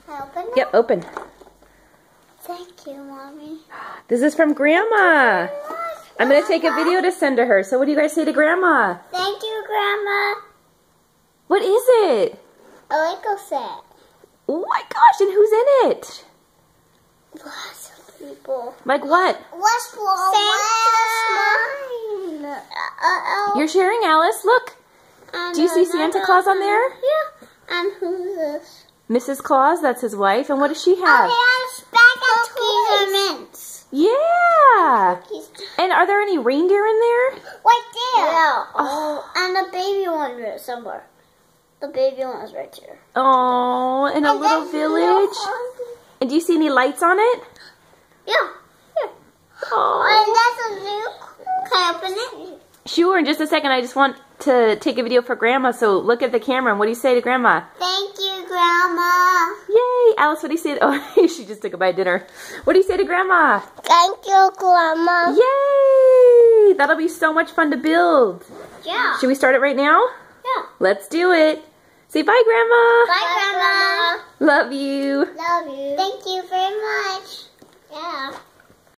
Can I open it? Yep, open. Thank you, Mommy. This is from Grandma. I'm going to take a video to send to her. So what do you guys say to Grandma? Thank you, Grandma. What is it? A Lego set. Oh my gosh, and who's in it? Lots of people. Like what? What's Santa's mine? You're sharing, Alice. Look. Do you see Santa Claus on there? Yeah. And who's this? Mrs. Claus, that's his wife. And what does she have? Oh, he has bag of cookies and mints. Yeah. Cookies. And are there any reindeer in there? Right there. Yeah. Oh, and the baby one is somewhere. The baby one is right here. Oh, in a little village. And do you see any lights on it? Yeah. Here. Oh. And that's a zoo. Can I open it? Sure, in just a second. I just want to take a video for Grandma, so look at the camera. And what do you say to Grandma? Thank you, Grandma. Yay! Alice, what do you say? Oh, she just took a bite of dinner. What do you say to Grandma? Thank you, Grandma. Yay! That'll be so much fun to build. Yeah. Should we start it right now? Yeah. Let's do it. Say bye, Grandma. Bye, Grandma. Love you. Love you. Thank you very much.